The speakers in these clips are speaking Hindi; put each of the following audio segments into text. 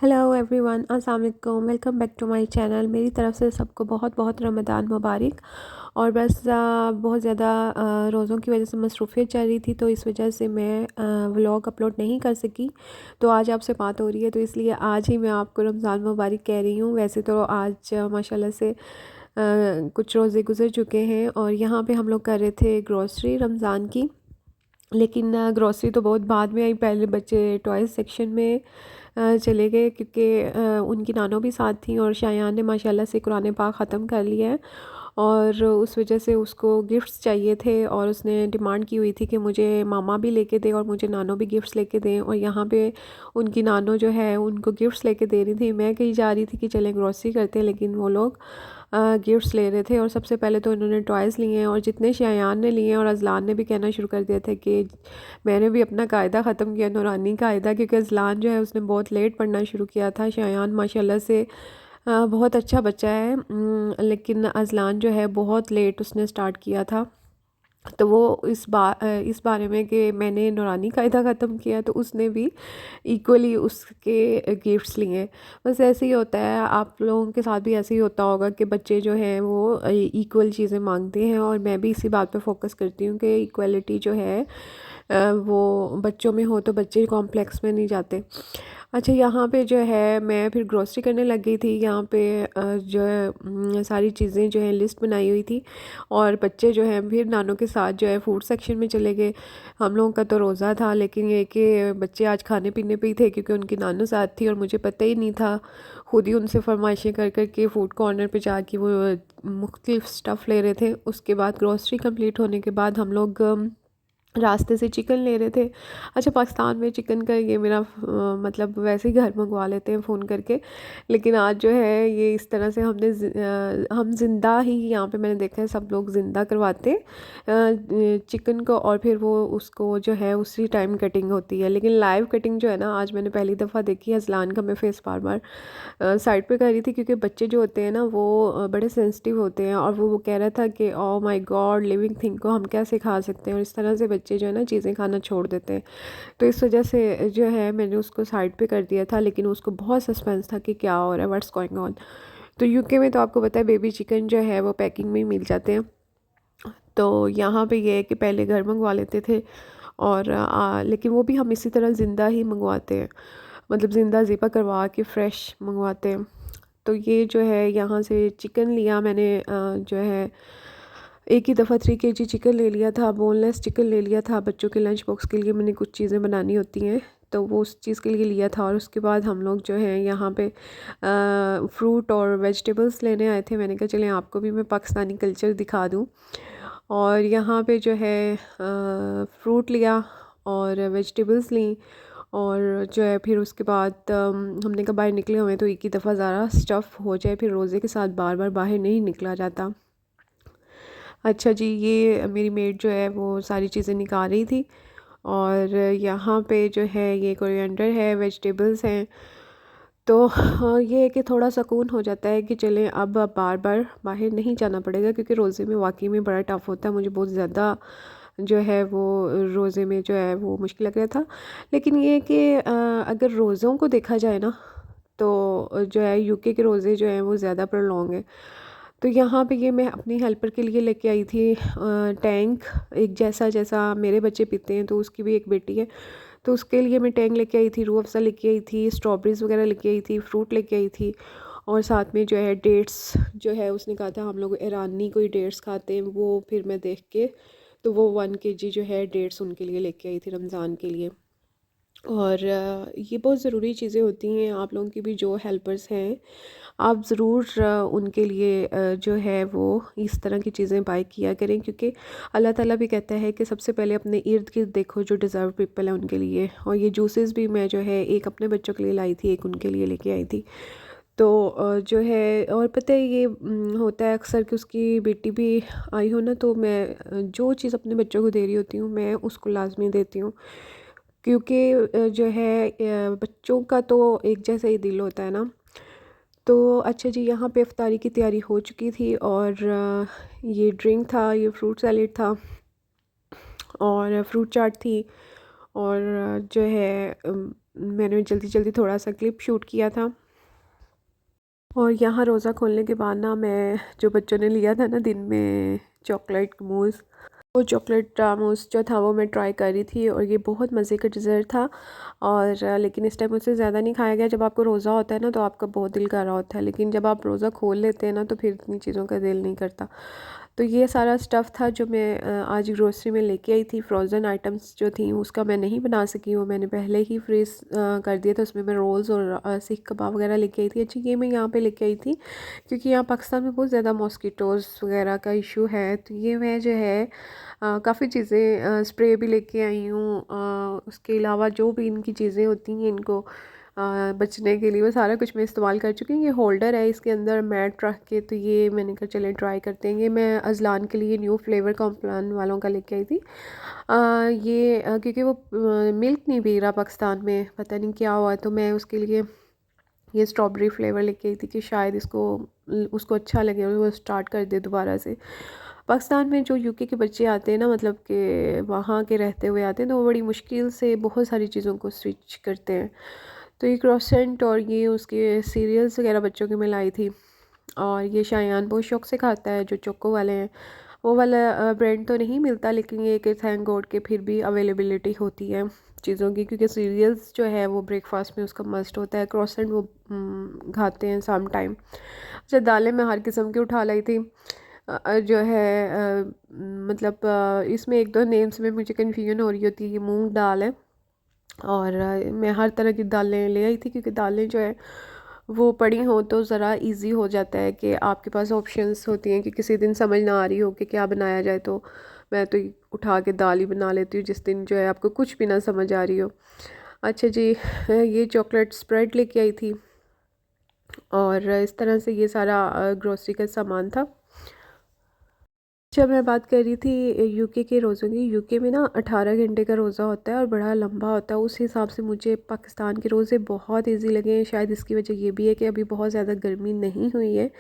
हेलो एवरीवन, अस्सलाम वालेकुम। Welcome back to my channel. मेरी तरफ से सबको बहुत बहुत रमज़ान मुबारक। और बस बहुत ज़्यादा रोज़ों की वजह से मसरूफ़ियत चल रही थी, तो इस वजह से मैं व्लॉग अपलोड नहीं कर सकी। तो आज आपसे बात हो रही है, तो इसलिए आज ही मैं आपको रमज़ान मुबारक कह रही हूँ। वैसे तो आज माशाल्लाह से कुछ रोज़े गुज़र चुके हैं और यहाँ पे हम लोग कर रहे थे ग्रॉसरी रमज़ान की। लेकिन ग्रॉसरी तो बहुत बाद में आई, पहले बच्चे टॉयज़ सेक्शन में चले गए क्योंकि उनकी नानो भी साथ थी और शायान ने माशाल्लाह से कुरान पाक ख़त्म कर लिया है और उस वजह से उसको गिफ्ट्स चाहिए थे और उसने डिमांड की हुई थी कि मुझे मामा भी लेके दे और मुझे नानो भी गिफ्ट्स लेके दें। और यहाँ पे उनकी नानो जो है उनको गिफ्ट्स लेके दे रही थी। मैं कहीं जा रही थी कि चलें ग्रॉसरी करते हैं, लेकिन वो लोग गिफ्ट्स ले रहे थे। और सबसे पहले तो इन्होंने टॉयज़ लिए हैं और जितने शायान ने लिए हैं, और अज़लान ने भी कहना शुरू कर दिया था कि मैंने भी अपना कायदा ख़त्म किया, नूरानी कायदा, क्योंकि अज़लान जो है उसने बहुत लेट पढ़ना शुरू किया था। शायान माशाल्लाह से बहुत अच्छा बच्चा है, लेकिन अज़लान जो है बहुत लेट उसने स्टार्ट किया था। तो वो इस बारे में कि मैंने नूरानी कायदा ख़त्म किया, तो उसने भी इक्वली उसके गिफ्ट्स लिए। बस ऐसे ही होता है, आप लोगों के साथ भी ऐसे ही होता होगा कि बच्चे जो हैं वो इक्वल चीज़ें मांगते हैं। और मैं भी इसी बात पे फोकस करती हूँ कि इक्वलिटी जो है वो बच्चों में हो, तो बच्चे कॉम्प्लेक्स में नहीं जाते। अच्छा, यहाँ पे जो है मैं फिर ग्रॉसरी करने लग गई थी। यहाँ पे जो है सारी चीज़ें जो है लिस्ट बनाई हुई थी और बच्चे जो हैं फिर नानों के साथ जो है फूड सेक्शन में चले गए। हम लोगों का तो रोज़ा था, लेकिन ये कि बच्चे आज खाने पीने पे ही थे क्योंकि उनकी नानू साथ थी और मुझे पता ही नहीं था। खुद ही उनसे फरमाइशें कर कर के फ़ूड कॉर्नर पे जाके वो मुख्तलिफ स्टफ़ ले रहे थे। उसके बाद ग्रॉसरी कंप्लीट होने के बाद हम लोग रास्ते से चिकन ले रहे थे। अच्छा, पाकिस्तान में चिकन का ये मेरा मतलब वैसे ही घर मंगवा लेते हैं फ़ोन करके, लेकिन आज जो है ये इस तरह से हम ज़िंदा ही यहाँ पे मैंने देखा है सब लोग ज़िंदा करवाते हैं चिकन को, और फिर वो उसको जो है उसी टाइम कटिंग होती है। लेकिन लाइव कटिंग जो है ना, आज मैंने पहली दफ़ा देखी है। अज़लान का मैं फेस बार बार साइड पे कर रही थी क्योंकि बच्चे जो होते हैं ना वो बड़े सेंसिटिव होते हैं, और वो कह रहा था कि oh my God, living thing को हम कैसे खा सकते हैं। और इस तरह से बच्चे जो है ना चीज़ें खाना छोड़ देते हैं। तो इस वजह से जो है मैंने उसको साइड पे कर दिया था, लेकिन उसको बहुत सस्पेंस था कि क्या हो रहा है, व्हाट्स गोइंग ऑन। तो यूके में तो आपको पता है बेबी चिकन जो है वो पैकिंग में ही मिल जाते हैं। तो यहाँ पे ये है कि पहले घर मंगवा लेते थे, और लेकिन वो भी हम इसी तरह ज़िंदा ही मंगवाते हैं, मतलब ज़िंदा ज़िपा करवा के फ़्रेश मंगवाते हैं। तो ये जो है यहाँ से चिकन लिया मैंने, जो है एक ही दफ़ा 3 kg चिकन ले लिया था, बोनलेस चिकन ले लिया था। बच्चों के लंच बॉक्स के लिए मैंने कुछ चीज़ें बनानी होती हैं, तो वो उस चीज़ के लिए लिया था। और उसके बाद हम लोग जो है यहाँ पे फ्रूट और वेजिटेबल्स लेने आए थे। मैंने कहा चलें आपको भी मैं पाकिस्तानी कल्चर दिखा दूँ। और यहाँ पे जो है फ्रूट लिया और वेजिटेबल्स ली, और जो है फिर उसके बाद हमने कहा बाहर निकले हुए तो एक ही दफ़ा ज़रा स्टफ़ हो जाए, फिर रोज़े के साथ बार बार बाहर नहीं निकला जाता। अच्छा जी, ये मेरी मेड जो है वो सारी चीज़ें निकाल रही थी। और यहाँ पे जो है ये कोरिएंडर है, वेजिटेबल्स हैं। तो हाँ, ये है कि थोड़ा सुकून हो जाता है कि चलें अब बार बार बाहर नहीं जाना पड़ेगा, क्योंकि रोज़े में वाकई में बड़ा टफ़ होता है। मुझे बहुत ज़्यादा जो है वो रोज़े में जो है वो मुश्किल लग रहा था। लेकिन ये है कि अगर रोज़ों को देखा जाए ना, तो जो है यूके के रोज़े जो हैं वो ज़्यादा प्रलॉन्ग है। तो यहाँ पे ये मैं अपनी हेल्पर के लिए लेके आई थी टैंक, एक जैसा जैसा मेरे बच्चे पीते हैं, तो उसकी भी एक बेटी है, तो उसके लिए मैं टैंक लेके आई थी, रूह अफ़ज़ा लेके आई थी, स्ट्रॉबेरीज़ वगैरह लेके आई थी, फ्रूट लेके आई थी। और साथ में जो है डेट्स, जो है उसने कहा था हम लोग ईरानी कोई डेट्स खाते हैं, वो फिर मैं देख के तो वो 1 kg जो है डेट्स उनके लिए लेके आई थी रमज़ान के लिए। और ये बहुत ज़रूरी चीज़ें होती हैं। आप लोगों की भी जो हेल्पर्स हैं, आप ज़रूर उनके लिए जो है वो इस तरह की चीज़ें बाय किया करें, क्योंकि अल्लाह ताला भी कहता है कि सबसे पहले अपने इर्द गिर्द देखो जो डिज़र्व पीपल है उनके लिए। और ये जूसेस भी मैं जो है एक अपने बच्चों के लिए लाई थी, एक उनके लिए लेके आई थी। तो जो है, और पता है ये होता है अक्सर कि उसकी बेटी भी आई हो ना, तो मैं जो चीज़ अपने बच्चों को दे रही होती हूँ मैं उसको लाजमी देती हूँ, क्योंकि जो है बच्चों का तो एक जैसा ही दिल होता है ना। तो अच्छा जी, यहाँ पे इफ्तारी की तैयारी हो चुकी थी, और ये ड्रिंक था, ये फ्रूट सैलेड था और फ्रूट चाट थी। और जो है मैंने जल्दी जल्दी थोड़ा सा क्लिप शूट किया था। और यहाँ रोज़ा खोलने के बाद ना मैं जो बच्चों ने लिया था ना दिन में चॉकलेट मूस, वो चॉकलेट मूस जो था वो मैं ट्राई कर रही थी और ये बहुत मज़े का डिज़र्ट था। और लेकिन इस टाइम मुझसे ज़्यादा नहीं खाया गया। जब आपको रोज़ा होता है ना तो आपका बहुत दिल कर रहा होता है, लेकिन जब आप रोज़ा खोल लेते हैं ना तो फिर इतनी चीज़ों का दिल नहीं करता। तो ये सारा स्टफ़ था जो मैं आज ग्रोसरी में लेके आई थी। फ्रोज़न आइटम्स जो थी उसका मैं नहीं बना सकी, वो मैंने पहले ही फ्रीज़ कर दिया था। उसमें मैं रोल्स और सीख कबाब वगैरह लेके आई थी। अच्छा, ये मैं यहाँ पे लेके आई थी क्योंकि यहाँ पाकिस्तान में बहुत ज़्यादा मॉस्किटोज़ वगैरह का इशू है। तो ये मैं जो है काफ़ी चीज़ें स्प्रे भी लेके आई हूँ। उसके अलावा जो भी इनकी चीज़ें होती हैं इनको बचने के लिए वो सारा कुछ मैं इस्तेमाल कर चुकी हूँ। ये होल्डर है, इसके अंदर मैट रख के, तो ये मैंने कहा चले ट्राई करते हैं। ये मैं अज़लान के लिए न्यू फ्लेवर कॉम्प्लान वालों का लेके आई थी। क्योंकि वो मिल्क नहीं पी रहा पाकिस्तान में, पता नहीं क्या हुआ, तो मैं उसके लिए ये स्ट्रॉबेरी फ्लेवर लेके आई थी कि शायद उसको अच्छा लगे और वो स्टार्ट कर दे दोबारा से। पाकिस्तान में जो यूके के बच्चे आते हैं ना, मतलब कि वहाँ के रहते हुए आते हैं, तो वो बड़ी मुश्किल से बहुत सारी चीज़ों को स्विच करते हैं। तो ये क्रॉसेंट और ये उसके सीरियल्स वगैरह बच्चों के मैं लाई थी। और ये शायान बहुत शौक से खाता है, जो चोको वाले हैं वो वाला ब्रांड तो नहीं मिलता, लेकिन ये कि थैंक गॉड के फिर भी अवेलेबिलिटी होती है चीज़ों की, क्योंकि सीरियल्स जो है वो ब्रेकफास्ट में उसका मस्ट होता है। क्रॉसेंट वो खाते हैं सम टाइम। अच्छा, दालें मैं हर किस्म की उठा लाई थी। जो है मतलब इसमें एक दो नेम्स में मुझे कन्फ्यूजन हो रही होती है। ये मूंग दाल है और मैं हर तरह की दालें ले आई थी, क्योंकि दालें जो है वो पड़ी हो तो ज़रा इजी हो जाता है कि आपके पास ऑप्शंस होती हैं कि किसी दिन समझ ना आ रही हो कि क्या बनाया जाए, तो मैं तो उठा के दाल ही बना लेती हूँ जिस दिन जो है आपको कुछ भी ना समझ आ रही हो। अच्छा जी, ये चॉकलेट स्प्रेड लेके आई थी और इस तरह से ये सारा ग्रोसरी का सामान था। जब मैं बात कर रही थी यूके के रोज़ों की, यूके में ना 18 घंटे का रोज़ा होता है और बड़ा लंबा होता है। उस हिसाब से मुझे पाकिस्तान के रोज़े बहुत इजी लगे हैं। शायद इसकी वजह ये भी है कि अभी बहुत ज़्यादा गर्मी नहीं हुई है,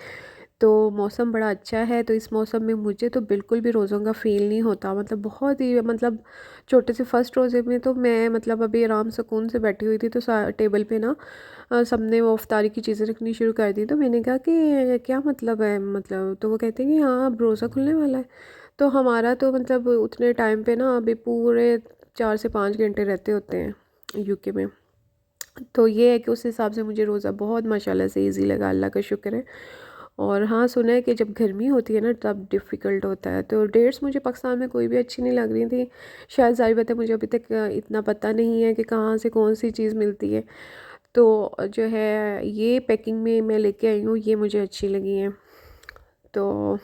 तो मौसम बड़ा अच्छा है। तो इस मौसम में मुझे तो बिल्कुल भी रोज़ों का फ़ील नहीं होता। मतलब बहुत ही मतलब छोटे से फ़र्स्ट रोज़े में तो मैं मतलब अभी आराम सुकून से बैठी हुई थी, तो टेबल पे ना सबने वो इफ्तारी की चीज़ें रखनी शुरू कर दी। तो मैंने कहा कि क्या मतलब है, मतलब तो वो कहते हैं कि हाँ अब रोज़ा खुलने वाला है। तो हमारा तो मतलब उतने टाइम पे ना अभी पूरे 4 से 5 घंटे रहते होते हैं यूके में। तो ये है कि उस हिसाब से मुझे रोज़ा बहुत माशाल्लाह से इजी लगा, अल्लाह का शुक्र है। और हाँ, सुना है कि जब गर्मी होती है ना तब डिफ़िकल्ट होता है। तो डेट्स मुझे पाकिस्तान में कोई भी अच्छी नहीं लग रही थी। शायद ज़ाहिर बात है, मुझे अभी तक इतना पता नहीं है कि कहाँ से कौन सी चीज़ मिलती है। तो जो है ये पैकिंग में मैं लेके आई हूँ, ये मुझे अच्छी लगी हैं। तो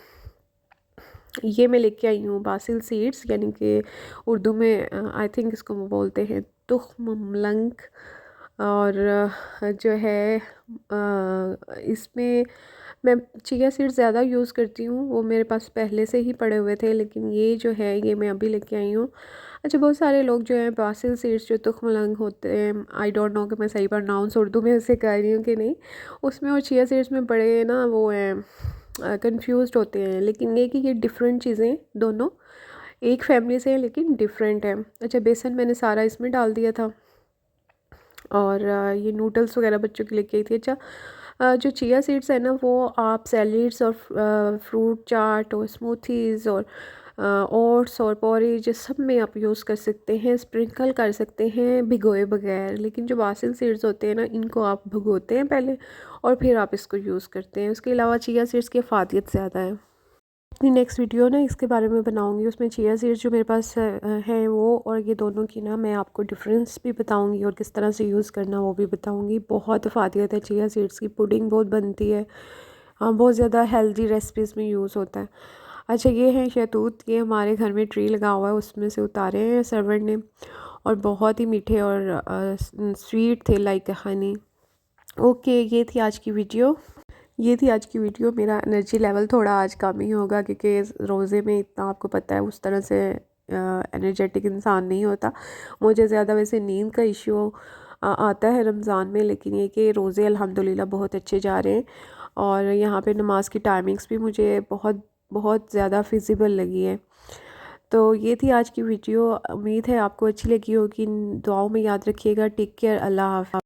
ये मैं लेके आई हूँ बासिल सीड्स, यानी कि उर्दू में आई थिंक इसको वो बोलते हैं तुख्म मलंग। और जो है इसमें मैं चिया सीड्स ज़्यादा यूज़ करती हूँ, वो मेरे पास पहले से ही पड़े हुए थे, लेकिन ये जो है ये मैं अभी लेके आई हूँ। अच्छा, बहुत सारे लोग जो हैं बासिल सीड्स जो तुख्म मलंग होते हैं, आई डोंट नो कि मैं सही प्रोनाउंस उर्दू में उसे कर रही हूँ कि नहीं, उसमें और चिया सीड्स में बड़े ना वो हैं कंफ्यूज्ड होते हैं। लेकिन ये कि ये डिफरेंट चीज़ें दोनों एक फैमिली से हैं लेकिन डिफरेंट है। अच्छा, बेसन मैंने सारा इसमें डाल दिया था और ये नूडल्स वगैरह बच्चों के लेके आई थी। अच्छा, जो चिया सीड्स है ना वो आप सैलेड्स और फ्रूट चाट और स्मूथीज़ और ओट्स और पॉरेज सब में आप यूज़ कर सकते हैं, स्प्रिंकल कर सकते हैं भिगोए बगैर। लेकिन जो बासिल सीड्स होते हैं ना, इनको आप भिगोते हैं पहले और फिर आप इसको यूज़ करते हैं। उसके अलावा चिया सीड्स की अफादियत ज़्यादा है। अपनी नेक्स्ट वीडियो ना इसके बारे में बनाऊंगी, उसमें चिया सीड्स जो मेरे पास हैं वो और ये दोनों की ना मैं आपको डिफरेंस भी बताऊंगी और किस तरह से यूज़ करना वो भी बताऊंगी। बहुत अफादियत है चिया सीड्स की, पुडिंग बहुत बनती है। हाँ, बहुत ज़्यादा हेल्दी रेसिपीज़ में यूज़ होता है। अच्छा, ये है शहतूत, ये हमारे घर में ट्री लगा हुआ है, उसमें से उतारे हैं सर्वेंट ने, और बहुत ही मीठे और स्वीट थे लाइक हनी। ओके, ये थी आज की वीडियो। मेरा एनर्जी लेवल थोड़ा आज कम ही होगा क्योंकि रोज़े में इतना आपको पता है उस तरह से एनर्जेटिक इंसान नहीं होता। मुझे ज़्यादा वैसे नींद का इशू आता है रमज़ान में, लेकिन ये कि रोज़े अल्हम्दुलिल्लाह बहुत अच्छे जा रहे हैं। और यहाँ पे नमाज की टाइमिंग्स भी मुझे बहुत बहुत ज़्यादा फिजिबल लगी है। तो ये थी आज की वीडियो। उम्मीद है आपको अच्छी लगी होगी। दुआओं में याद रखिएगा। Take care. अल्लाह हाफ़िज़।